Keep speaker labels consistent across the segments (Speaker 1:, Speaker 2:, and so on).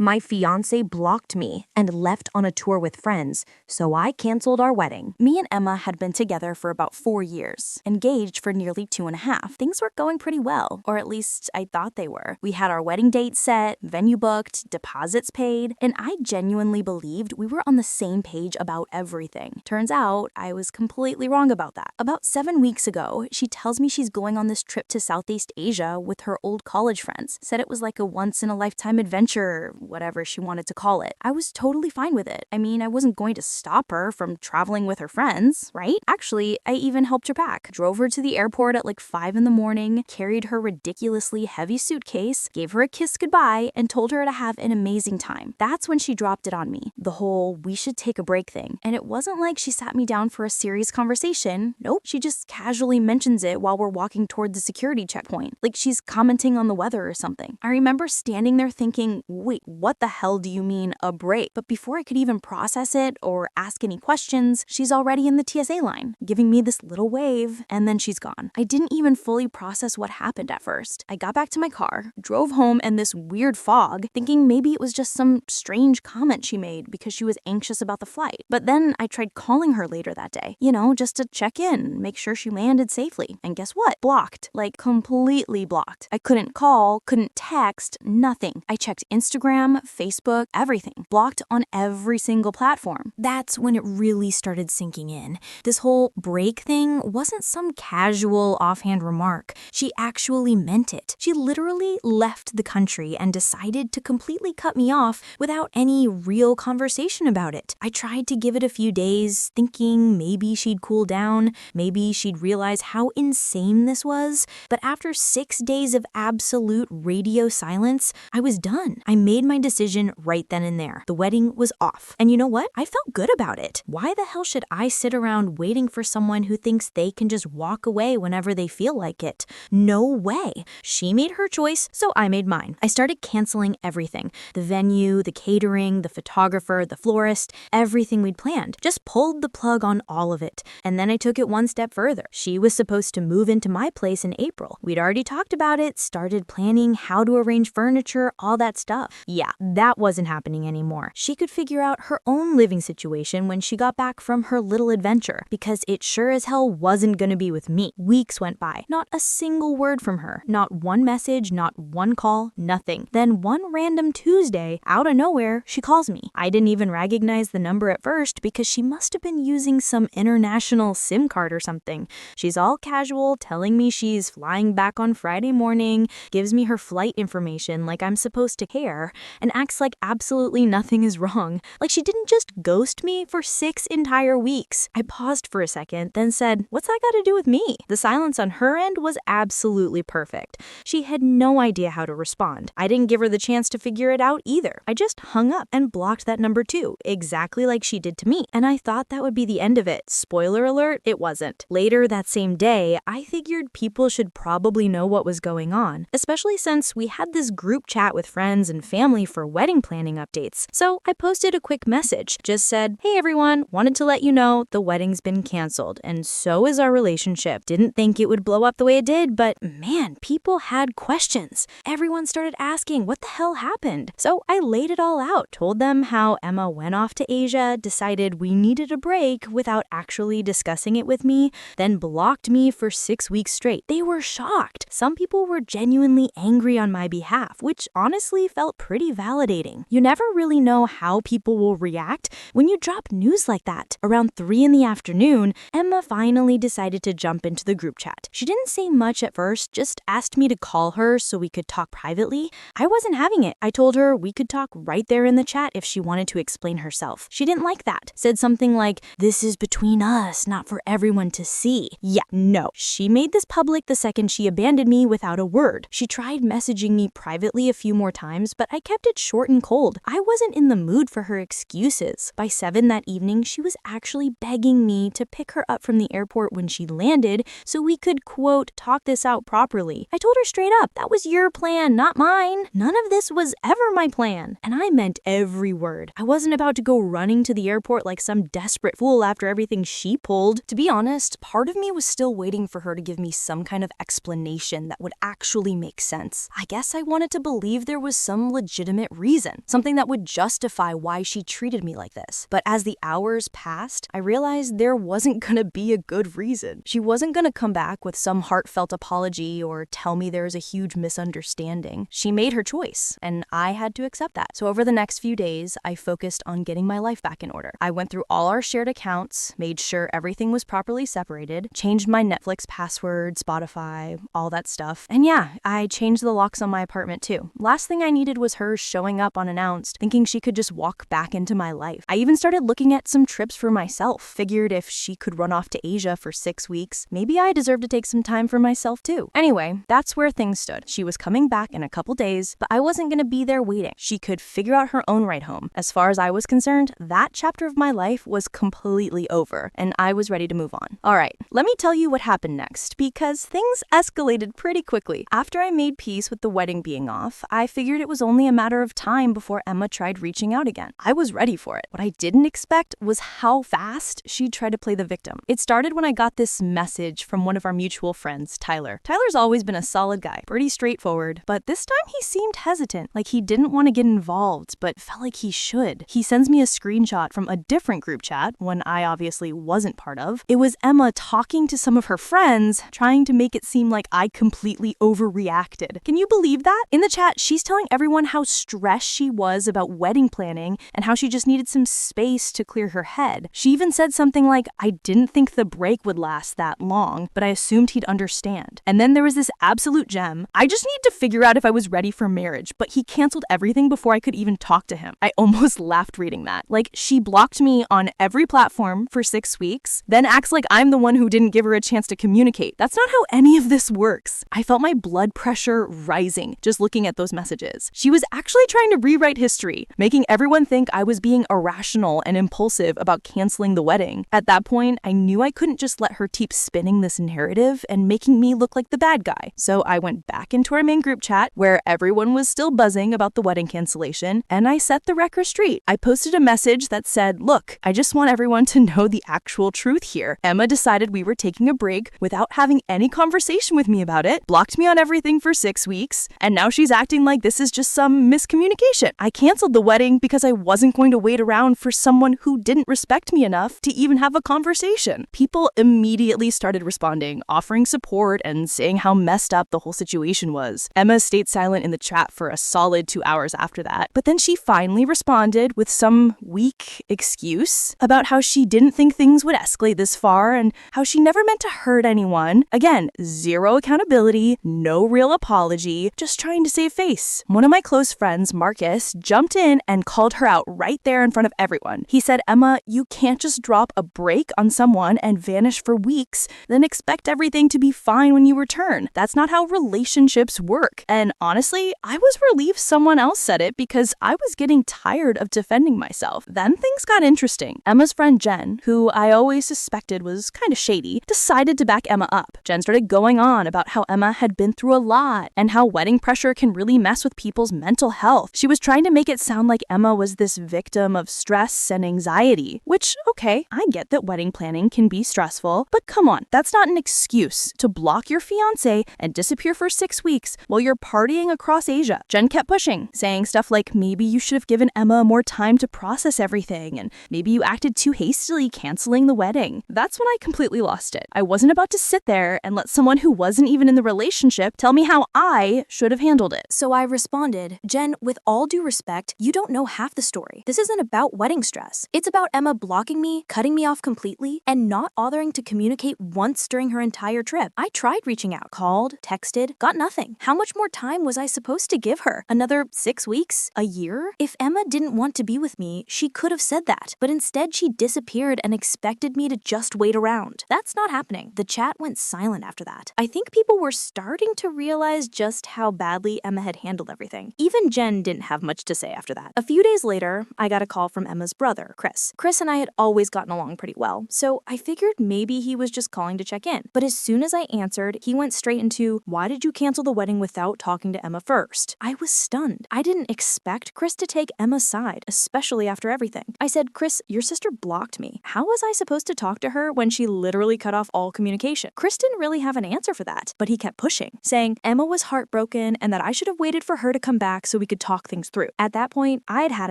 Speaker 1: My fiancé blocked me and left on a tour with friends, so I canceled our wedding. Me and Emma had been together for about 4 years, engaged for nearly 2.5. Things were going pretty well, or at least I thought they were. We had our wedding date set, venue booked, deposits paid, and I genuinely believed we were on the same page about everything. Turns out, I was completely wrong about that. About 7 weeks ago, she tells me she's going on this trip to Southeast Asia with her old college friends. Said it was like a once-in-a-lifetime adventure, whatever she wanted to call it. I was totally fine with it. I mean, I wasn't going to stop her from traveling with her friends, right? Actually, I even helped her pack. Drove her to the airport at like 5 in the morning, carried her ridiculously heavy suitcase, gave her a kiss goodbye, and told her to have an amazing time. That's when she dropped it on me. The whole we should take a break thing. And it wasn't like she sat me down for a serious conversation. Nope. She just casually mentions it while we're walking toward the security checkpoint. Like she's commenting on the weather or something. I remember standing there thinking, wait, what the hell do you mean a break? But before I could even process it or ask any questions, she's already in the TSA line, giving me this little wave, and then she's gone. I didn't even fully process what happened at first. I got back to my car, drove home in this weird fog, thinking maybe it was just some strange comment she made because she was anxious about the flight. But then I tried calling her later that day, just to check in, make sure she landed safely. And guess what? Blocked. Like completely blocked. I couldn't call, couldn't text, nothing. I checked Instagram, Facebook, everything. Blocked on every single platform. That's when it really started sinking in. This whole break thing wasn't some casual offhand remark. She actually meant it. She literally left the country and decided to completely cut me off without any real conversation about it. I tried to give it a few days, thinking maybe she'd cool down, maybe she'd realize how insane this was, but after 6 days of absolute radio silence, I was done. I made my decision right then and there. The wedding was off. And you know what? I felt good about it. Why the hell should I sit around waiting for someone who thinks they can just walk away whenever they feel like it? No way. She made her choice, so I made mine. I started canceling everything. The venue, the catering, the photographer, the florist, everything we'd planned. Just pulled the plug on all of it. And then I took it one step further. She was supposed to move into my place in April. We'd already talked about it, started planning how to arrange furniture, all that stuff. Yeah, that wasn't happening anymore. She could figure out her own living situation when she got back from her little adventure, because it sure as hell wasn't gonna be with me. Weeks went by. Not a single word from her. Not one message, not one call, nothing. Then one random Tuesday, out of nowhere, she calls me. I didn't even recognize the number at first because she must have been using some international SIM card or something. She's all casual, telling me she's flying back on Friday morning, gives me her flight information like I'm supposed to care, and acts like absolutely nothing is wrong. Like she didn't just ghost me for 6 entire weeks. I paused for a second, then said, what's that got to do with me? The silence on her end was absolutely perfect. She had no idea how to respond. I didn't give her the chance to figure it out either. I just hung up and blocked that number too, exactly like she did to me. And I thought that would be the end of it. Spoiler alert, it wasn't. Later that same day, I figured people should probably know what was going on, especially since we had this group chat with friends and family for wedding planning updates. So I posted a quick message, just said, hey everyone, wanted to let you know the wedding's been canceled, and so is our relationship. Didn't think it would blow up the way it did, but man, people had questions. Everyone started asking what the hell happened. So I laid it all out, told them how Emma went off to Asia, decided we needed a break without actually discussing it with me, then blocked me for 6 weeks straight. They were shocked. Some people were genuinely angry on my behalf, which honestly felt pretty validating. You never really know how people will react when you drop news like that. Around 3 in the afternoon, Emma finally decided to jump into the group chat. She didn't say much at first, just asked me to call her so we could talk privately. I wasn't having it. I told her we could talk right there in the chat if she wanted to explain herself. She didn't like that. Said something like, this is between us, not for everyone to see. Yeah, no. She made this public the second she abandoned me without a word. She tried messaging me privately a few more times, but I kept it short and cold. I wasn't in the mood for her excuses. By 7 that evening, she was actually begging me to pick her up from the airport when she landed so we could, quote, talk this out properly. I told her straight up, that was your plan, not mine. None of this was ever my plan. And I meant every word. I wasn't about to go running to the airport like some desperate fool after everything she pulled. To be honest, part of me was still waiting for her to give me some kind of explanation that would actually make sense. I guess I wanted to believe there was some legitimate legitimate reason, something that would justify why she treated me like this. But as the hours passed, I realized there wasn't gonna be a good reason. She wasn't gonna come back with some heartfelt apology or tell me there was a huge misunderstanding. She made her choice, and I had to accept that. So over the next few days, I focused on getting my life back in order. I went through all our shared accounts, made sure everything was properly separated, changed my Netflix password, Spotify, all that stuff. And yeah, I changed the locks on my apartment too. Last thing I needed was her showing up unannounced, thinking she could just walk back into my life. I even started looking at some trips for myself. Figured if she could run off to Asia for 6 weeks, maybe I deserved to take some time for myself too. Anyway, that's where things stood. She was coming back in a couple days, but I wasn't gonna be there waiting. She could figure out her own ride home. As far as I was concerned, that chapter of my life was completely over, and I was ready to move on. Alright, let me tell you what happened next, because things escalated pretty quickly. After I made peace with the wedding being off, I figured it was only a matter of time before Emma tried reaching out again. I was ready for it. What I didn't expect was how fast she'd try to play the victim. It started when I got this message from one of our mutual friends, Tyler. Tyler's always been a solid guy, pretty straightforward, but this time he seemed hesitant, like he didn't want to get involved, but felt like he should. He sends me a screenshot from a different group chat, one I obviously wasn't part of. It was Emma talking to some of her friends, trying to make it seem like I completely overreacted. Can you believe that? In the chat, she's telling everyone how stressed she was about wedding planning and how she just needed some space to clear her head. She even said something like, I didn't think the break would last that long, but I assumed he'd understand. And then there was this absolute gem. I just need to figure out if I was ready for marriage, but he canceled everything before I could even talk to him. I almost laughed reading that. Like, she blocked me on every platform for 6 weeks, then acts like I'm the one who didn't give her a chance to communicate. That's not how any of this works. I felt my blood pressure rising just looking at those messages. She was actually trying to rewrite history, making everyone think I was being irrational and impulsive about canceling the wedding. At that point, I knew I couldn't just let her keep spinning this narrative and making me look like the bad guy. So I went back into our main group chat where everyone was still buzzing about the wedding cancellation, and I set the record straight. I posted a message that said, look, I just want everyone to know the actual truth here. Emma decided we were taking a break without having any conversation with me about it, blocked me on everything for 6 weeks, and now she's acting like this is just some miscommunication. I canceled the wedding because I wasn't going to wait around for someone who didn't respect me enough to even have a conversation. People immediately started responding, offering support and saying how messed up the whole situation was. Emma stayed silent in the chat for a solid 2 hours after that, but then she finally responded with some weak excuse about how she didn't think things would escalate this far and how she never meant to hurt anyone. Again, zero accountability, no real apology, just trying to save face. One of my close friends, Marcus, jumped in and called her out right there in front of everyone. He said, Emma, you can't just drop a break on someone and vanish for weeks, then expect everything to be fine when you return. That's not how relationships work. And honestly, I was relieved someone else said it because I was getting tired of defending myself. Then things got interesting. Emma's friend Jen, who I always suspected was kind of shady, decided to back Emma up. Jen started going on about how Emma had been through a lot and how wedding pressure can really mess with people's mental health. She was trying to make it sound like Emma was this victim of stress and anxiety, which, okay, I get that wedding planning can be stressful, but come on, that's not an excuse to block your fiancé and disappear for 6 weeks while you're partying across Asia. Jen kept pushing, saying stuff like maybe you should have given Emma more time to process everything, and maybe you acted too hastily canceling the wedding. That's when I completely lost it. I wasn't about to sit there and let someone who wasn't even in the relationship tell me how I should have handled it.
Speaker 2: So I responded, Jen, with all due respect, you don't know half the story. This isn't about wedding stress. It's about Emma blocking me, cutting me off completely, and not bothering to communicate once during her entire trip. I tried reaching out, called, texted, got nothing. How much more time was I supposed to give her? Another 6 weeks? A year? If Emma didn't want to be with me, she could have said that, but instead she disappeared and expected me to just wait around. That's not happening. The chat went silent after that. I think people were starting to realize just how badly Emma had handled everything. Even Jen didn't have much to say after that. A few days later, I got a call from Emma's brother, Chris. Chris and I had always gotten along pretty well, so I figured maybe he was just calling to check in. But as soon as I answered, he went straight into, why did you cancel the wedding without talking to Emma first? I was stunned. I didn't expect Chris to take Emma's side, especially after everything. I said, Chris, your sister blocked me. How was I supposed to talk to her when she literally cut off all communication? Chris didn't really have an answer for that, but he kept pushing, saying Emma was heartbroken and that I should have waited for her to come back so we could talk things through. At that point, I had had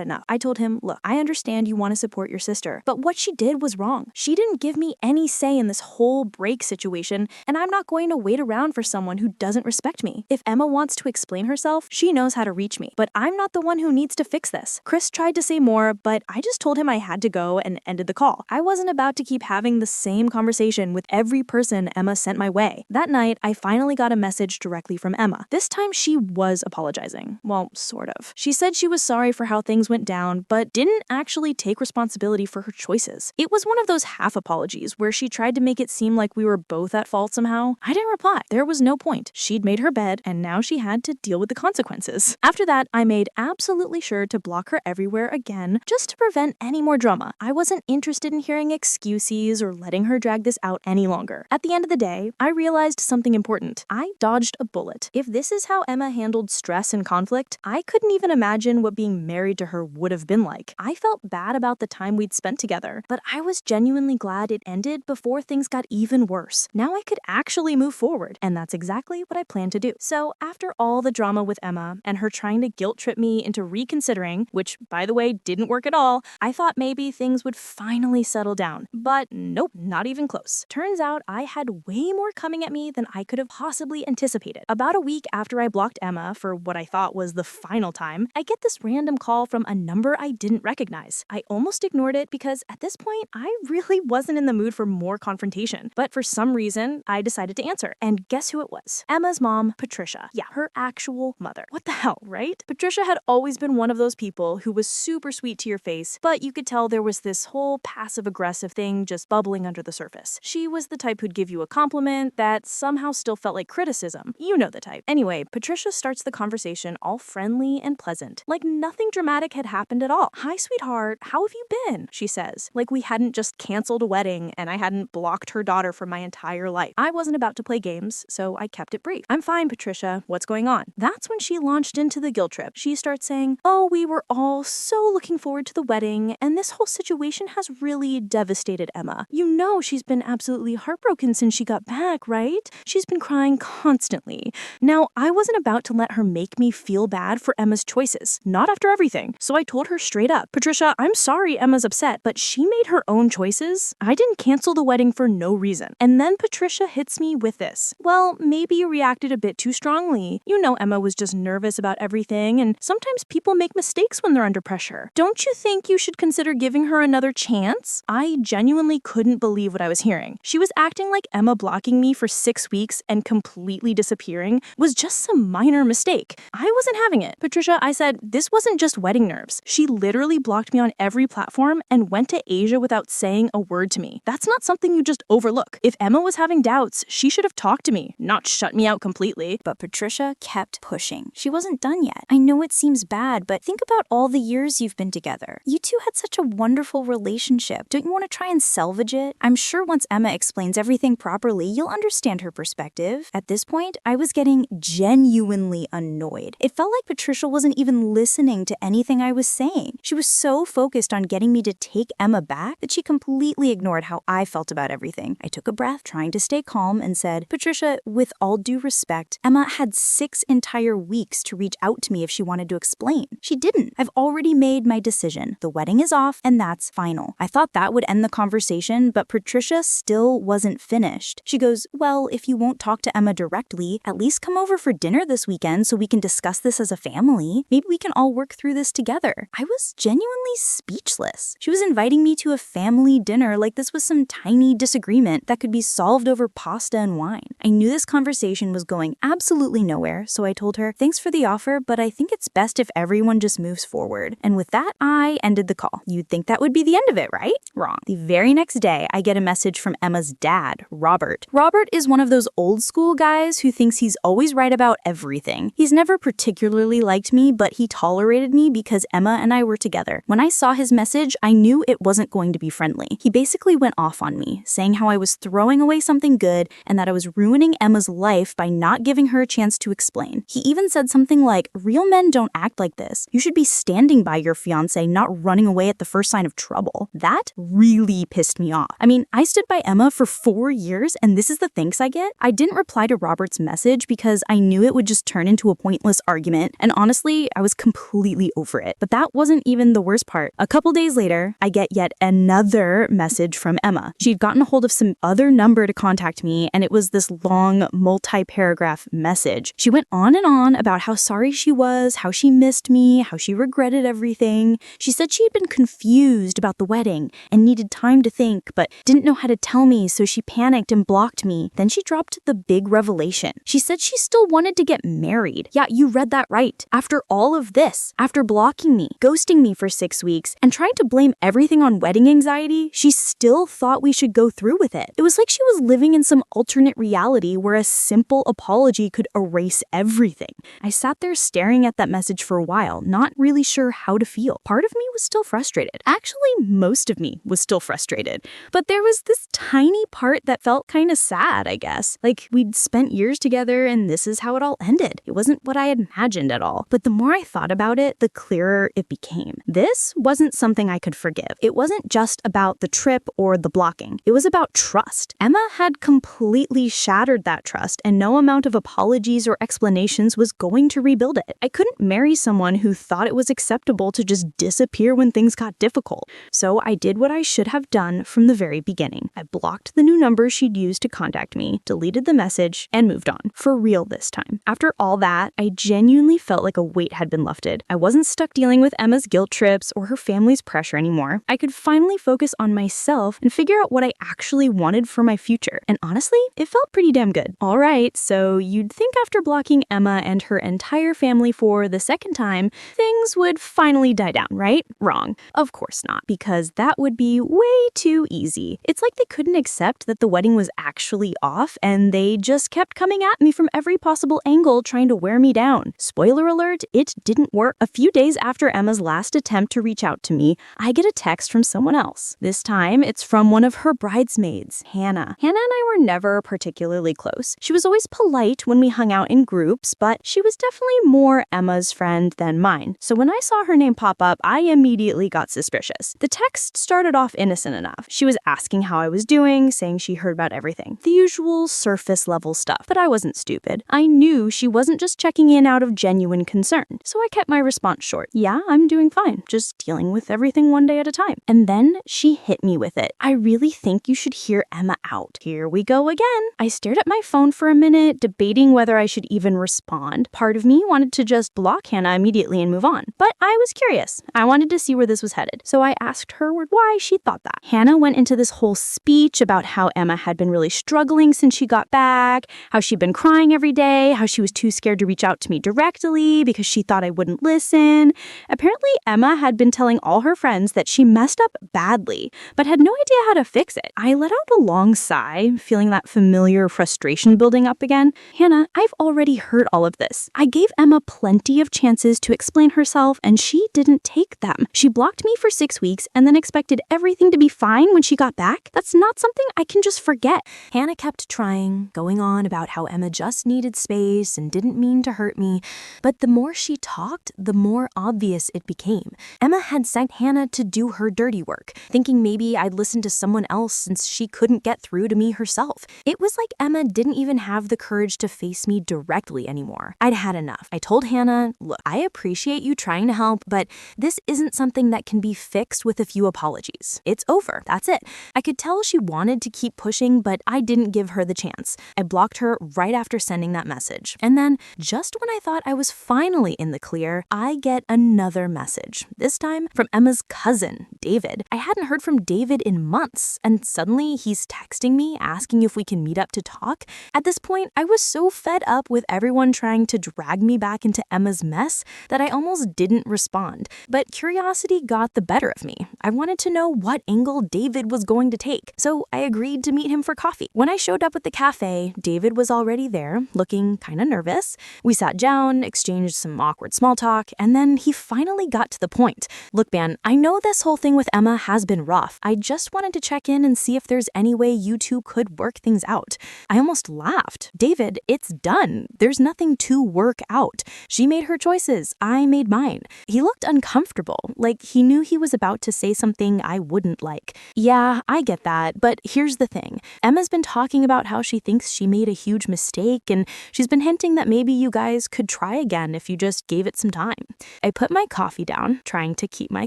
Speaker 2: enough. I told him, look, I understand you want to support your sister, but what she did was wrong. She didn't give me any say in this whole break situation, and I'm not going to wait around for someone who doesn't respect me. If Emma wants to explain herself, she knows how to reach me, but I'm not the one who needs to fix this. Chris tried to say more, but I just told him I had to go and ended the call. I wasn't about to keep having the same conversation with every person Emma sent my way. That night, I finally got a message directly from Emma. This time she was apologizing. Well, sort of. She said she was sorry for how things went down, but didn't actually take responsibility for her choices. It was one of those half apologies where she tried to make it seem like we were both at fault somehow. I didn't reply. There was no point. She'd made her bed, and now she had to deal with the consequences. After that, I made absolutely sure to block her everywhere again, just to prevent any more drama. I wasn't interested in hearing excuses or letting her drag this out any longer. At the end of the day, I realized something important. I dodged a bullet. If this is how Emma handled stress and conflict, I couldn't even imagine what being married to her would have been like. I felt bad about the time we'd spent together, but I was genuinely glad it ended before things got even worse. Now I could actually move forward, and that's exactly what I plan to do. So after all the drama with Emma and her trying to guilt trip me into reconsidering, which by the way didn't work at all, I thought maybe things would finally settle down. But nope, not even close. Turns out I had way more coming at me than I could have possibly anticipated. About a week after I blocked Emma for what I thought was the final time, I get this random call from a number I didn't recognize. I almost ignored it because at this point, I really wasn't in the mood for more confrontation. But for some reason, I decided to answer. And guess who it was? Emma's mom, Patricia. Yeah, her actual mother. What the hell, right? Patricia had always been one of those people who was super sweet to your face, but you could tell there was this whole passive-aggressive thing just bubbling under the surface. She was the type who'd give you a compliment that somehow still felt like criticism. You know the type. Anyway, Patricia starts the conversation all friendly and pleasant, like nothing dramatic had happened at all. "Hi, sweetheart, how have you been?" she says, like we hadn't just canceled a wedding and I hadn't blocked her daughter for my entire life. I wasn't about to play games, so I kept it brief. "I'm fine, Patricia. What's going on?" That's when she launched into the guilt trip. She starts saying, "Oh, we were all so looking forward to the wedding, and this whole situation has really devastated Emma. You know she's been absolutely heartbroken since she got back, right? She's been crying constantly." Now, I wasn't about to let her make me feel bad for Emma's choices, not after everything. So I told her straight up, "Patricia, I'm sorry Emma's upset, but she made her own choices. I didn't cancel the wedding for no reason." And then Patricia hits me with this. "Well, maybe you reacted a bit too strongly. You know Emma was just nervous about everything, and sometimes people make mistakes when they're under pressure. Don't you think you should consider giving her another chance?" I genuinely couldn't believe what I was hearing. She was acting like Emma blocking me for 6 weeks and completely disappearing was just some minor mistake. I wasn't having it. "Patricia," I said, "this wasn't just wedding nerves. She literally blocked me on every platform and went to Asia without saying a word to me. That's not something you just overlook. If Emma was having doubts, she should have talked to me, not shut me out completely."
Speaker 1: But Patricia kept pushing. She wasn't done yet. "I know it seems bad, but think about all the years you've been together. You two had such a wonderful relationship. Don't you want to try and salvage it? I'm sure once Emma explains everything properly, you'll understand her perspective." At this point, I was getting genuinely annoyed. It felt like Patricia wasn't even listening to anything I was saying. She was so focused on getting me to take Emma back that she completely ignored how I felt about everything. I took a breath, trying to stay calm, and said, "Patricia, with all due respect, Emma had 6 entire weeks to reach out to me if she wanted to explain. She didn't. I've already made my decision. The wedding is off, and that's final." I thought that would end the conversation, but Patricia still wasn't finished. She goes, "Well, if you won't talk to Emma directly, at least come over for dinner this weekend so we can discuss this as a family. Maybe we can all work through this together." I was genuinely speechless. She was inviting me to a family dinner like this was some tiny disagreement that could be solved over pasta and wine. I knew this conversation was going absolutely nowhere, so I told her, "Thanks for the offer, but I think it's best if everyone just moves forward." And with that, I ended the call. You'd think that would be the end of it, right? Wrong. The very next day, I get a message from Emma's dad, Robert. Robert is one of those old school guys who thinks he's always right about everything. He's never particularly liked me, but he tolerated me because Emma and I were together. When I saw his message, I knew it wasn't going to be friendly. He basically went off on me, saying how I was throwing away something good and that I was ruining Emma's life by not giving her a chance to explain. He even said something like, "Real men don't act like this. You should be standing by your fiancé, not running away at the first sign of trouble." That really pissed me off. I mean, I stood by Emma for 4 years and this is the thanks I get? I didn't reply to Robert's message because I knew it would just turn into a pointless argument And honestly, I was completely over it. But that wasn't even the worst part. A couple days later, I get yet another message from Emma. She'd gotten a hold of some other number to contact me, and it was this long, multi-paragraph message. She went on and on about how sorry she was, how she missed me, how she regretted everything. She said she had been confused about the wedding and needed time to think, but didn't know how to tell me, so she panicked and blocked me. Then she dropped the big revelation. She said she still wanted to get married. Yeah, you read that right. After all of this, after blocking me, ghosting me for 6 weeks, and trying to blame everything on wedding anxiety, she still thought we should go through with it. It was like she was living in some alternate reality where a simple apology could erase everything. I sat there staring at that message for a while, not really sure how to feel. Part of me was still frustrated. Actually, most of me was still frustrated. But there was this tiny part that felt kind of sad, I guess. Like we'd spent years together and this is how it all ended. It wasn't what I had imagined at all. But the more I thought about it, the clearer it became. This wasn't something I could forgive. It wasn't just about the trip or the blocking. It was about trust. Emma had completely shattered that trust, and no amount of apologies or explanations was going to rebuild it. I couldn't marry someone who thought it was acceptable to just disappear when things got difficult. So I did what I should have done from the very beginning. I blocked the new number she'd used to contact me, deleted the message, and moved on. For real this time. After all that, I genuinely felt like a weight had been lifted. I wasn't stuck dealing with Emma's guilt trips or her family's pressure anymore. I could finally focus on myself and figure out what I actually wanted for my future. And honestly, it felt pretty damn good. Alright, so you'd think after blocking Emma and her entire family for the second time, things would finally die down, right? Wrong. Of course not, because that would be way too easy. It's like they couldn't accept that the wedding was actually off, and they just kept coming at me from every possible angle trying to wear me down. Spoiler alert, it didn't work. A few days after Emma's last attempt to reach out to me, I get a text from someone else. This time, it's from one of her bridesmaids, Hannah. Hannah and I were never particularly close. She was always polite when we hung out in groups, but she was definitely more Emma's friend than mine. So when I saw her name pop up, I immediately got suspicious. The text started off innocent enough. She was asking how I was doing, saying she heard about everything. The usual surface level stuff. But I wasn't stupid. I knew she wasn't just checking in out of genuine concern. So I kept my response short. Yeah, I'm doing fine. Just dealing with everything one day at a time. And then she hit me with it. I really think you should hear Emma out. Here we go again. I stared at my phone for a minute, debating whether I should even respond. Part of me wanted to just block Hannah immediately and move on. But I was curious. I wanted to see where this was headed. So I asked her why she thought that. Hannah went into this whole speech about how Emma had been really struggling since she got back, how she'd been crying every day, how she was too scared to reach out to me directly because she thought I wouldn't listen. Apparently, Emma had been telling all her friends that she messed up badly, but had no idea how to fix it. I let out a long sigh, feeling that familiar frustration building up again. Hannah, I've already heard all of this. I gave Emma plenty of chances to explain herself, and she didn't take them. She blocked me for 6 weeks and then expected everything to be fine when she got back. That's not something I can just forget.
Speaker 2: Hannah kept trying, going on about how Emma just needed space and didn't mean to hurt me, but the more she talked, the more obvious it became. Emma had sent Hannah to do her dirty work, thinking maybe I'd listen to someone else since she couldn't get through to me herself. It was like Emma didn't even have the courage to face me directly anymore. I'd had enough. I told Hannah, look, I appreciate you trying to help, but this isn't something that can be fixed with a few apologies. It's over. That's it. I could tell she wanted to keep pushing, but I didn't give her the chance. I blocked her right after sending that message. And then, just when I thought I was finally in the clear, I get another message. This time from Emma's cousin, David. I hadn't heard from David in months, and suddenly he's texting me asking if we can meet up to talk. At this point, I was so fed up with everyone trying to drag me back into Emma's mess that I almost didn't respond. But curiosity got the better of me. I wanted to know what angle David was going to take, so I agreed to meet him for coffee. When I showed up at the cafe, David was already there, looking kind of nervous. We sat down, exchanged some awkward small talk, and then he finally got to the point. Look, man, I know this whole thing with Emma has been rough. I just wanted to check in and see if there's any way you two could work things out. I almost laughed. David, it's done. There's nothing to work out. She made her choices. I made mine. He looked uncomfortable, like he knew he was about to say something I wouldn't like. Yeah, I get that, but here's the thing. Emma's been talking about how she thinks she made a huge mistake, and she's been hinting that maybe you guys could try
Speaker 1: again if you just gave it some time. I put my coffee down, trying to keep my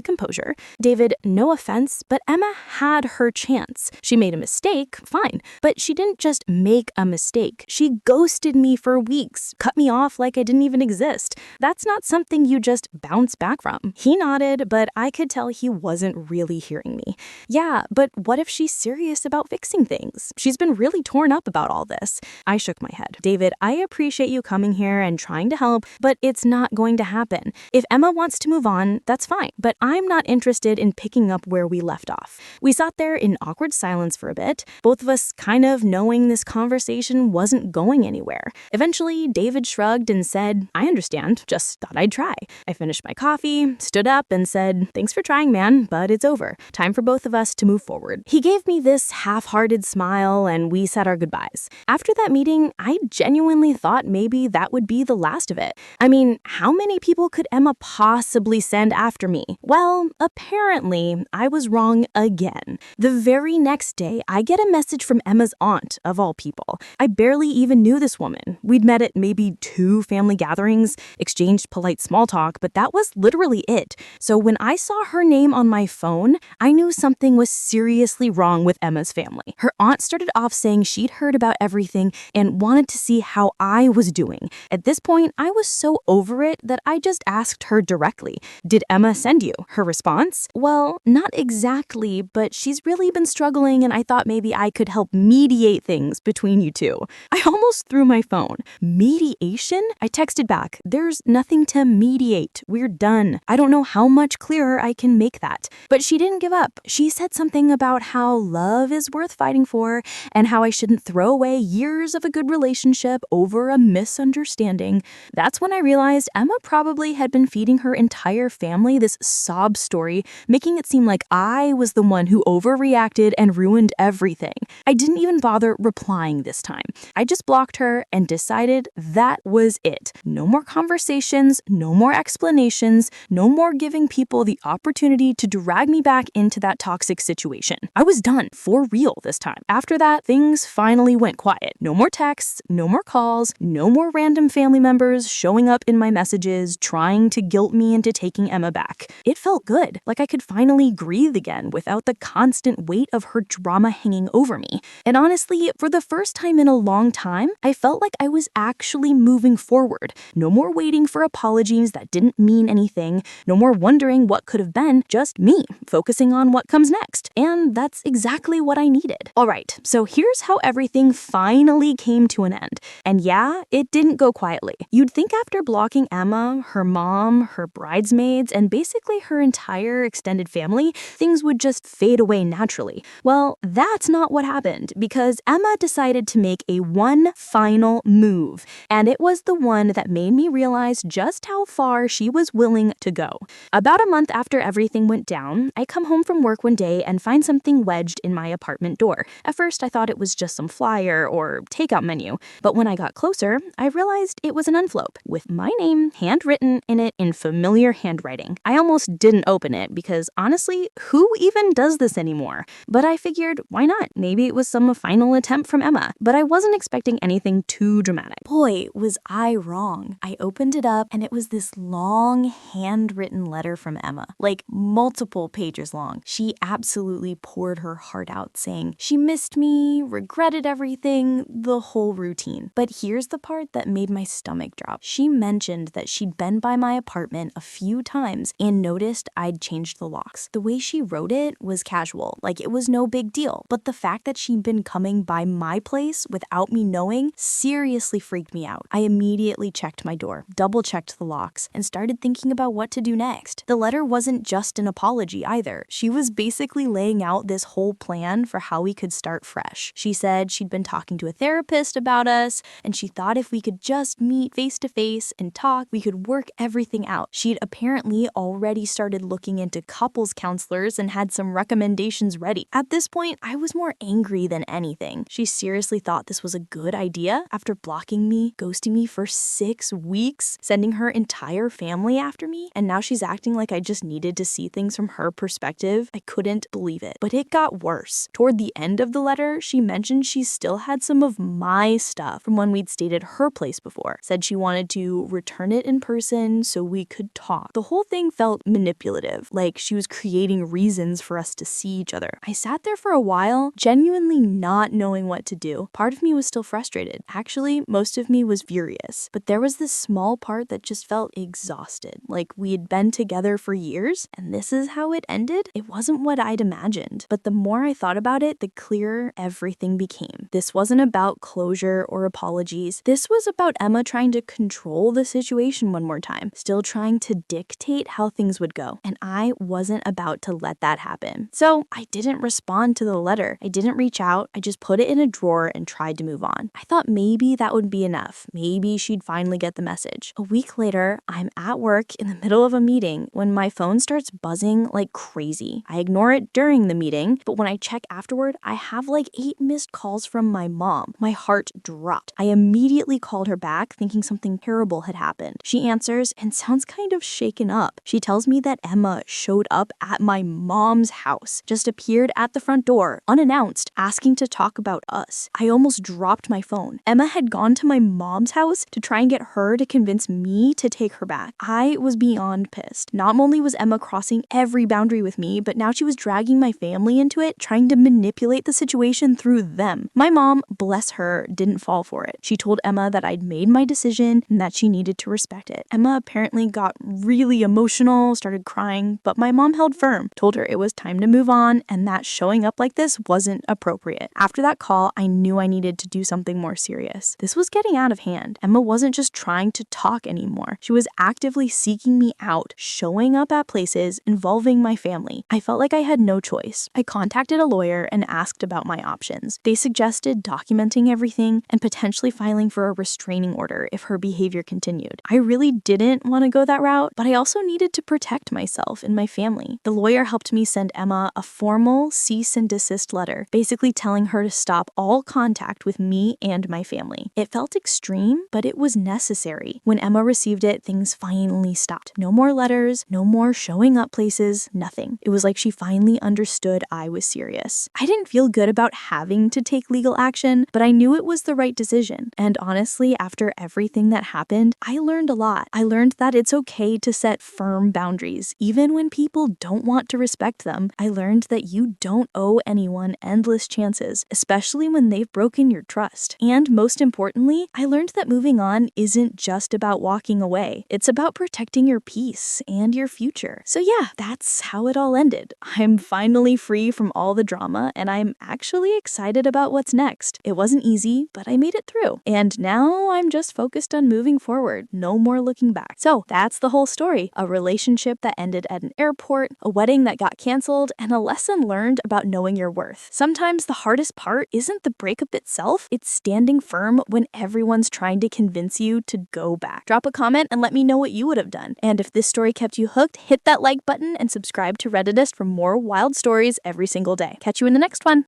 Speaker 1: composure. David, no offense, but Emma had her chance. She made a mistake, fine, but she didn't just make a mistake. She ghosted me for weeks, cut me off like I didn't even exist. That's not something you just bounce back from. He nodded, but I could tell he wasn't really hearing me. Yeah, but what if she's serious about fixing things? She's been really torn up about all this. I shook my head. David, I appreciate you coming here and trying to help, but it's not going to happen. If Emma wants to move on, that's fine, but I'm not interested in picking up where we left off. We sat there in awkward silence for a bit, both of us kind of knowing this conversation wasn't going anywhere. Eventually, David shrugged and said, I understand, just thought I'd try. I finished my coffee, stood up, and said, thanks for trying, man, but it's over. Time for both of us to move forward. He gave me this half-hearted smile, and we said our goodbyes. After that meeting, I genuinely thought maybe that would be the last of it. I mean, how many people could Emma possibly send after me? Well, apparently, I was wrong again. The very next day, I get a message from Emma's aunt, of all people. I barely even knew this woman. We'd met at maybe 2 family gatherings, exchanged polite small talk, but that was literally it. So when I saw her name on my phone, I knew something was seriously wrong with Emma's family. Her aunt started off saying she'd heard about everything and wanted to see how I was doing. At this point, I was so over it that I just asked her directly, did Emma send you? Her response? Well, not exactly, but she's really been struggling and I thought maybe I could help mediate things between you two. I almost threw my phone. Mediation? I texted back, there's nothing to mediate. We're done. I don't know how much clearer I can make that. But she didn't give up. She said something about how love is worth fighting for and how I shouldn't throw away years of a good relationship over a misunderstanding. That's when I realized Emma probably had been feeding her entire family this sob story, making it seem like I was the one who overreacted and ruined everything. I didn't even bother replying this time. I just blocked her and decided that was it. No more conversations, no more explanations, no more giving people the opportunity to drag me back into that toxic situation. I was done, for real this time. After that, things finally went quiet. No more texts, no more calls, no more random family members showing up in my messages, trying to guilt me into taking Emma back. It felt good, like I could finally breathe again without the constant weight of her drama hanging over me. And honestly, for the first time in a long time, I felt like I was actually moving forward. No more waiting for apologies that didn't mean anything, no more wondering what could have been, just me, focusing on what comes next. And that's exactly what I needed. Alright, so here's how everything finally came to an end. And yeah, it didn't go quietly. You'd think after blocking Emma, her mom, her bridesmaids, and basically her entire extended family, things would just fade away naturally. Well, that's not what happened, because Emma decided to make one final move, and it was the one that made me realize just how far she was willing to go. About a month after everything went down, I come home from work one day and find something wedged in my apartment door. At first, I thought it was just some flyer or takeout menu, but when I got closer, I realized it was an envelope with my name handwritten in it in familiar handwriting. I almost didn't open it because honestly, who even does this anymore? But I figured, why not? Maybe it was some final attempt from Emma, but I wasn't expecting anything too dramatic. Boy, was I wrong. I opened it up and it was this long handwritten letter from Emma, like multiple pages long. She absolutely poured her heart out saying she missed me, regretted everything, the whole routine. But here's the part that made my stomach drop. She mentioned that she'd been by my apartment a few times and noticed I'd changed the locks. The way she wrote it was casual, like it was no big deal. But the fact that she'd been coming by my place without me knowing seriously freaked me out. I immediately checked my door, double-checked the locks, and started thinking about what to do next. The letter wasn't just an apology either. She was basically laying out this whole plan for how we could start fresh. She said she'd been talking to a therapist about us, and she thought if we could just meet face to face and talk, we could work everything out. She'd apparently already started looking into couples counselors and had some recommendations ready. At this point, I was more angry than anything. She seriously thought this was a good idea after blocking me, ghosting me for 6 weeks, sending her entire family after me, and now she's acting like I just needed to see things from her perspective. I couldn't believe it. But it got worse. Toward the end of the letter, she mentioned she still had some of my stuff from when we'd stayed at her place before. Said she wanted wanted to return it in person so we could talk. The whole thing felt manipulative, like she was creating reasons for us to see each other. I sat there for a while, genuinely not knowing what to do. Part of me was still frustrated. Actually, most of me was furious. But there was this small part that just felt exhausted, like we had been together for years, and this is how it ended? It wasn't what I'd imagined. But the more I thought about it, the clearer everything became. This wasn't about closure or apologies. This was about Emma trying to control the situation one more time, still trying to dictate how things would go. And I wasn't about to let that happen. So I didn't respond to the letter. I didn't reach out. I just put it in a drawer and tried to move on. I thought maybe that would be enough. Maybe she'd finally get the message. A week later, I'm at work in the middle of a meeting when my phone starts buzzing like crazy. I ignore it during the meeting, but when I check afterward, I have like 8 missed calls from my mom. My heart dropped. I immediately called her back thinking something terrible had happened. She answers and sounds kind of shaken up. She tells me that Emma showed up at my mom's house, just appeared at the front door, unannounced, asking to talk about us. I almost dropped my phone. Emma had gone to my mom's house to try and get her to convince me to take her back. I was beyond pissed. Not only was Emma crossing every boundary with me, but now she was dragging my family into it, trying to manipulate the situation through them. My mom, bless her, didn't fall for it. She told Emma that I'd made my decision and that she needed to respect it. Emma apparently got really emotional, started crying, but my mom held firm, told her it was time to move on and that showing up like this wasn't appropriate. After that call, I knew I needed to do something more serious. This was getting out of hand. Emma wasn't just trying to talk anymore. She was actively seeking me out, showing up at places involving my family. I felt like I had no choice. I contacted a lawyer and asked about my options. They suggested documenting everything and potentially filing for a restraining order if her behavior continued. I really didn't want to go that route, but I also needed to protect myself and my family. The lawyer helped me send Emma a formal cease and desist letter, basically telling her to stop all contact with me and my family. It felt extreme, but it was necessary. When Emma received it, things finally stopped. No more letters, no more showing up places, nothing. It was like she finally understood I was serious. I didn't feel good about having to take legal action, but I knew it was the right decision. And honestly, after everything that happened, I learned a lot. I learned that it's okay to set firm boundaries, even when people don't want to respect them. I learned that you don't owe anyone endless chances, especially when they've broken your trust. And most importantly, I learned that moving on isn't just about walking away. It's about protecting your peace and your future. So yeah, that's how it all ended. I'm finally free from all the drama, and I'm actually excited about what's next. It wasn't easy, but I made it through. And now I'm just focused on moving forward. No more looking back. So that's the whole story. A relationship that ended at an airport, a wedding that got canceled, and a lesson learned about knowing your worth. Sometimes the hardest part isn't the breakup itself, it's standing firm when everyone's trying to convince you to go back. Drop a comment and let me know what you would have done. And if this story kept you hooked, hit that like button and subscribe to Redditist for more wild stories every single day. Catch you in the next one.